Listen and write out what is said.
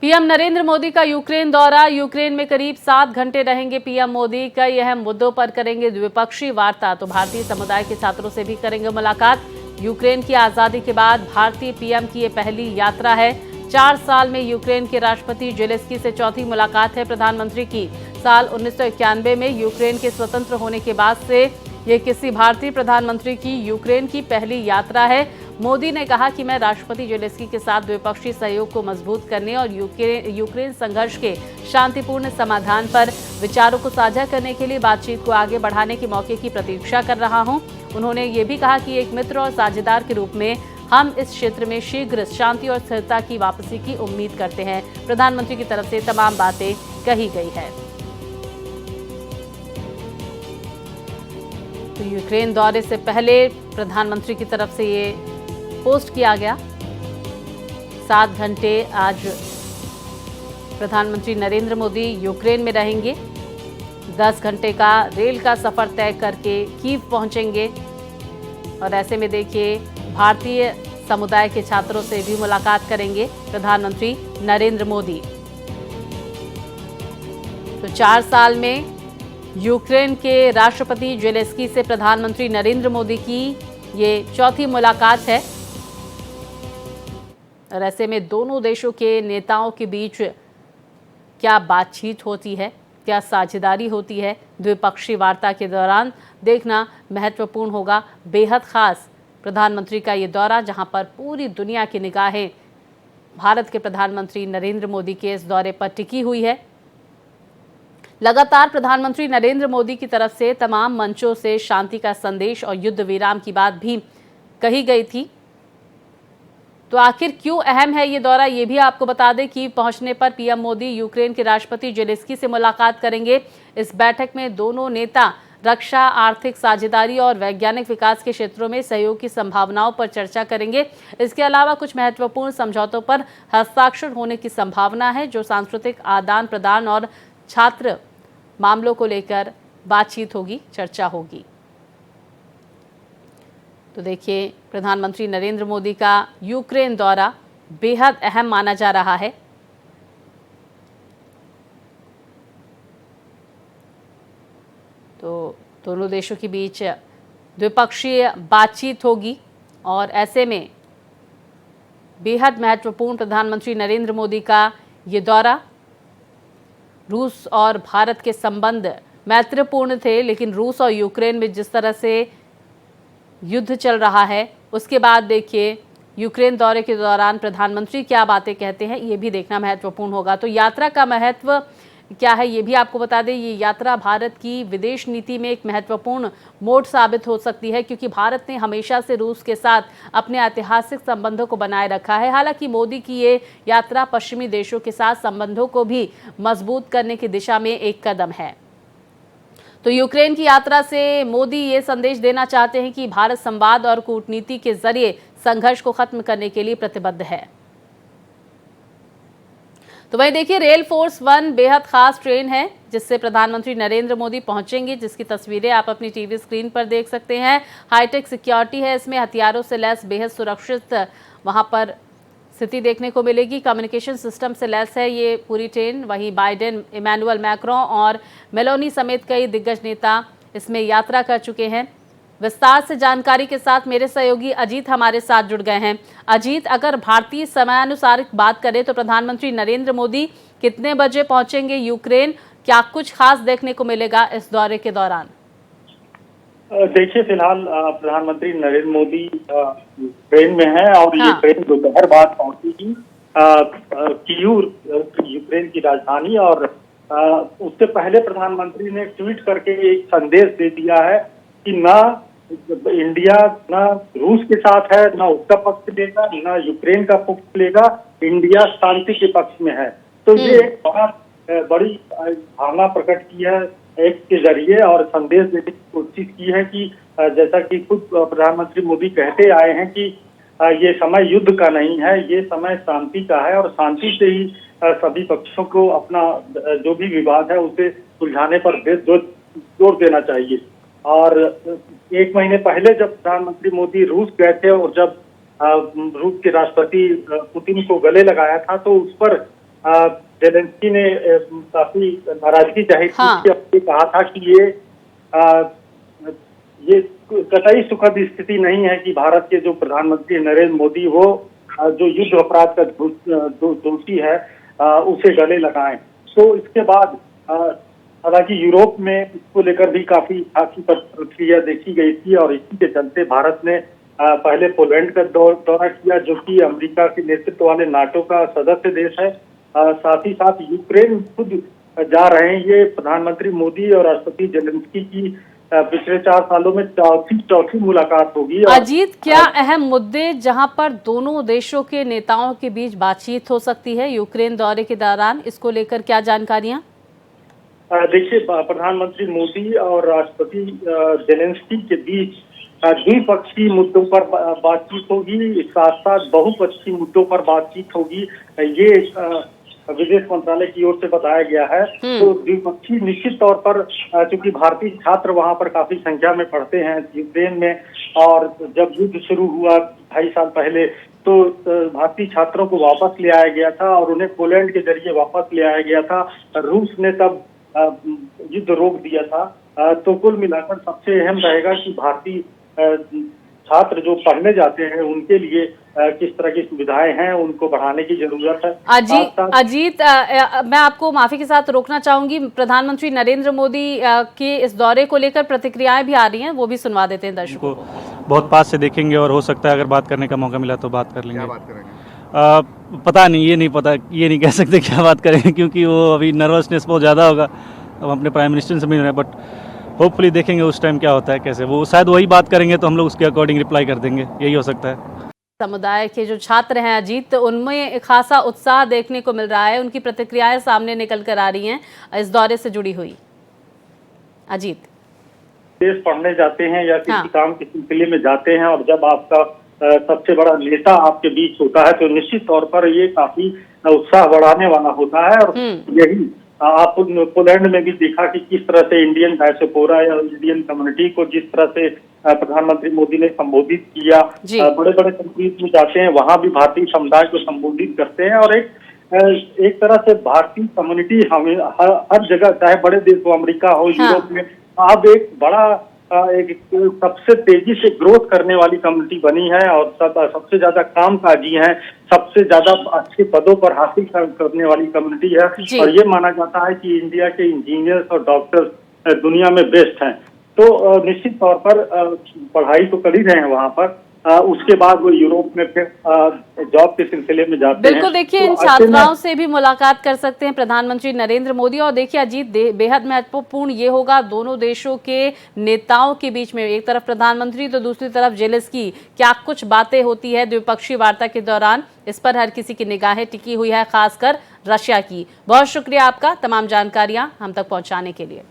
PM Narendra Modi का Ukraine दौरा। Ukraine में करीब 7 घंटे रहेंगे पीएम मोदी। कई अहम मुद्दों पर करेंगे द्विपक्षीय वार्ता। तो भारतीय समुदाय के छात्रों से भी करेंगे मुलाकात। यूक्रेन की आजादी के बाद भारतीय पीएम की ये पहली यात्रा है। 4 साल में यूक्रेन के राष्ट्रपति जेलेंस्की से चौथी मुलाकात है प्रधानमंत्री की। साल 1991 में यूक्रेन के स्वतंत्र होने के बाद से ये किसी भारतीय प्रधानमंत्री की यूक्रेन की पहली यात्रा है। मोदी ने कहा कि मैं राष्ट्रपति जेलेंस्की के साथ द्विपक्षीय सहयोग को मजबूत करने और यूक्रेन संघर्ष के शांतिपूर्ण समाधान पर विचारों को साझा करने के लिए बातचीत को आगे बढ़ाने के मौके की प्रतीक्षा कर रहा हूं। उन्होंने ये भी कहा कि एक मित्र और साझेदार के रूप में हम इस क्षेत्र में शीघ्र शांति और स्थिरता की वापसी की उम्मीद करते हैं। प्रधानमंत्री की तरफ से तमाम बातें कही गई है। तो यूक्रेन दौरे से पहले प्रधानमंत्री की तरफ से ये पोस्ट किया गया। 7 घंटे आज प्रधानमंत्री नरेंद्र मोदी यूक्रेन में रहेंगे। 10 घंटे का रेल का सफर तय करके कीव पहुंचेंगे। और ऐसे में देखिए भारतीय समुदाय के छात्रों से भी मुलाकात करेंगे प्रधानमंत्री नरेंद्र मोदी। तो 4 साल में यूक्रेन के राष्ट्रपति जेलेंस्की से प्रधानमंत्री नरेंद्र मोदी की ये चौथी मुलाकात है। और ऐसे में दोनों देशों के नेताओं के बीच क्या बातचीत होती है, क्या साझेदारी होती है द्विपक्षीय वार्ता के दौरान, देखना महत्वपूर्ण होगा। बेहद खास प्रधानमंत्री का ये दौरा, जहां पर पूरी दुनिया की निगाहें भारत के प्रधानमंत्री नरेंद्र मोदी के इस दौरे पर टिकी हुई है। लगातार प्रधानमंत्री नरेंद्र मोदी की तरफ से तमाम मंचों से शांति का संदेश और युद्ध विराम की बात भी कही गई थी। तो आखिर क्यों अहम है ये दौरा, ये भी आपको बता दें कि पहुंचने पर पीएम मोदी यूक्रेन के राष्ट्रपति जेलेंस्की से मुलाकात करेंगे। इस बैठक में दोनों नेता रक्षा, आर्थिक साझेदारी और वैज्ञानिक विकास के क्षेत्रों में सहयोग की संभावनाओं पर चर्चा करेंगे। इसके अलावा कुछ महत्वपूर्ण समझौतों पर हस्ताक्षर होने की संभावना है, जो सांस्कृतिक आदान प्रदान और छात्र मामलों को लेकर बातचीत होगी, चर्चा होगी। तो देखिए प्रधानमंत्री नरेंद्र मोदी का यूक्रेन दौरा बेहद अहम माना जा रहा है। तो दोनों देशों के बीच द्विपक्षीय बातचीत होगी और ऐसे में बेहद महत्वपूर्ण प्रधानमंत्री नरेंद्र मोदी का ये दौरा। रूस और भारत के संबंध मैत्रीपूर्ण थे, लेकिन रूस और यूक्रेन में जिस तरह से युद्ध चल रहा है, उसके बाद देखिए यूक्रेन दौरे के दौरान प्रधानमंत्री क्या बातें कहते हैं, ये भी देखना महत्वपूर्ण होगा। तो यात्रा का महत्व क्या है, ये भी आपको बता दें। ये यात्रा भारत की विदेश नीति में एक महत्वपूर्ण मोड़ साबित हो सकती है, क्योंकि भारत ने हमेशा से रूस के साथ अपने ऐतिहासिक संबंधों को बनाए रखा है। हालांकि मोदी की ये यात्रा पश्चिमी देशों के साथ संबंधों को भी मजबूत करने की दिशा में एक कदम है। तो यूक्रेन की यात्रा से मोदी ये संदेश देना चाहते हैं कि भारत संवाद और कूटनीति के जरिए संघर्ष को खत्म करने के लिए प्रतिबद्ध है। तो वहीं देखिए रेल फोर्स 1 बेहद खास ट्रेन है, जिससे प्रधानमंत्री नरेंद्र मोदी पहुंचेंगे, जिसकी तस्वीरें आप अपनी टीवी स्क्रीन पर देख सकते हैं। हाईटेक सिक्योरिटी है इसमें, हथियारों से लैस बेहद सुरक्षित वहां पर स्थिति देखने को मिलेगी। कम्युनिकेशन सिस्टम से लैस है ये पूरी ट्रेन। वहीं बाइडेन, इमैनुअल मैक्रों और मेलोनी समेत कई दिग्गज नेता इसमें यात्रा कर चुके हैं। विस्तार से जानकारी के साथ मेरे सहयोगी अजीत हमारे साथ जुड़ गए हैं। अजीत, अगर भारतीय समयानुसार बात करें तो प्रधानमंत्री नरेंद्र मोदी कितने बजे पहुंचेंगे यूक्रेन? क्या कुछ खास देखने को मिलेगा इस दौरे के दौरान? देखिए फिलहाल प्रधानमंत्री नरेंद्र मोदी ट्रेन में है और ये ट्रेन दोपहर बाद पहुंचेगी कीव, यूक्रेन की राजधानी। और उससे पहले प्रधानमंत्री ने ट्वीट करके एक संदेश दे दिया है कि ना इंडिया ना रूस के साथ है, ना उसका पक्ष लेगा, ना यूक्रेन का पक्ष लेगा, इंडिया शांति के पक्ष में है। तो ये एक बहुत बड़ी भावना प्रकट की है एक के जरिए और संदेश देने की कोशिश की है कि जैसा कि खुद प्रधानमंत्री मोदी कहते आए हैं कि ये समय युद्ध का नहीं है, ये समय शांति का है और शांति से ही सभी पक्षों को अपना जो भी विवाद है उसे सुलझाने पर जोर देना चाहिए। और 1 महीने पहले जब प्रधानमंत्री मोदी रूस गए थे और जब रूस के राष्ट्रपति पुतिन को गले लगाया था, तो उस पर जेलेंस्की ने काफी नाराजगी जाहिर की हाँ। थी और कहा था कि ये कतई सुखद स्थिति नहीं है कि भारत के जो प्रधानमंत्री नरेंद्र मोदी वो जो युद्ध अपराध का दोषी है उसे गले लगाएं। तो इसके बाद हालांकि यूरोप में इसको लेकर भी काफी प्रतिक्रिया देखी गई थी और इसी के चलते भारत ने पहले पोलैंड का दौरा किया, जो कि अमेरिका के नेतृत्व वाले नाटो का सदस्य देश है। साथ ही साथ यूक्रेन खुद जा रहे हैं। ये प्रधानमंत्री मोदी और राष्ट्रपति जेलेंस्की की पिछले 4 सालों में चौथी मुलाकात होगी। अजीत, क्या अहम मुद्दे जहां पर दोनों देशों के नेताओं के बीच बातचीत हो सकती है यूक्रेन दौरे के दौरान, इसको लेकर क्या जानकारियां? देखिए, प्रधानमंत्री मोदी और राष्ट्रपति जेलेंस्की के बीच द्विपक्षीय मुद्दों पर बातचीत होगी, साथ साथ बहुपक्षीय मुद्दों पर बातचीत होगी। ये विदेश मंत्रालय की ओर से बताया गया है। तो द्विपक्षीय निश्चित तौर पर, चूंकि भारतीय छात्र वहां पर काफी संख्या में पढ़ते हैं यूक्रेन में, और जब युद्ध शुरू हुआ 2.5 साल पहले तो भारतीय छात्रों को वापस ले आया गया था और उन्हें पोलैंड के जरिए वापस ले आया गया था। रूस ने तब युद्ध रोक दिया था। तो कुल मिलाकर सबसे अहम रहेगा कि भारतीय छात्र जो पढ़ने जाते हैं उनके लिए किस तरह की सुविधाएं हैं, उनको बढ़ाने की जरूरत है। अजीत, मैं आपको माफी के साथ रोकना चाहूंगी। प्रधानमंत्री नरेंद्र मोदी के इस दौरे को लेकर प्रतिक्रियाएं भी आ रही हैं, वो भी सुनवा देते हैं दर्शकों को। बहुत पास से देखेंगे और हो सकता है अगर बात करने का मौका मिला तो बात कर लेंगे। क्या बात करेंगे? पता नहीं, ये नहीं पता, ये नहीं कह सकते क्या बात करेंगे, क्योंकि वो अभी नर्वसनेस बहुत ज़्यादा होगा। अब अपने प्राइम मिनिस्टर से मिल रहे हैं, बट होपफुली देखेंगे उस टाइम क्या होता है, कैसे वो शायद वही बात करेंगे तो हम लोग उसके अकॉर्डिंग रिप्लाई कर देंगे, यही हो सकता है। समुदाय के जो छात्र हैं अजीत, उनमें खासा उत्साह देखने को मिल रहा है, उनकी प्रतिक्रियाएं सामने निकल कर आ रही हैं इस दौरे से जुड़ी हुई। अजीत, देश पढ़ने जाते हैं या किसी काम के सिलसिले में जाते हैं और जब आपका सबसे बड़ा नेता आपके बीच होता है तो निश्चित तौर पर ये काफी उत्साह बढ़ाने वाला होता है। और यही आप पोलैंड में भी देखा कि किस तरह से इंडियन डायस्पोरा या इंडियन कम्युनिटी को जिस तरह से प्रधानमंत्री मोदी ने संबोधित किया। बड़े बड़े कंट्रीज में जाते हैं, वहां भी भारतीय समुदाय को संबोधित करते हैं और एक तरह से भारतीय कम्युनिटी हमें हर जगह, चाहे बड़े देश हो, अमेरिका हो, यूरोप में, अब एक बड़ा एक सबसे तेजी से ग्रोथ करने वाली कम्युनिटी बनी है और सबसे ज्यादा कामकाजी है, सबसे ज्यादा अच्छे पदों पर हासिल करने वाली कम्युनिटी है। और ये माना जाता है कि इंडिया के इंजीनियर्स और डॉक्टर्स दुनिया में बेस्ट हैं। तो निश्चित तौर पर पढ़ाई तो कर ही रहे हैं वहां पर। उसके बाद वो यूरोप में फिर जॉब के सिलसिले में जाते हैं। बिल्कुल, देखिए इन छात्राओं से भी मुलाकात कर सकते हैं प्रधानमंत्री नरेंद्र मोदी। और देखिए अजीत, बेहद महत्वपूर्ण ये होगा दोनों देशों के नेताओं के बीच में, एक तरफ प्रधानमंत्री तो दूसरी तरफ जेलेंस्की, क्या कुछ बातें होती है द्विपक्षीय वार्ता के दौरान, इस पर हर किसी की निगाहें टिकी हुई है, खासकर रशिया की। बहुत शुक्रिया आपका तमाम जानकारियां हम तक पहुंचाने के लिए।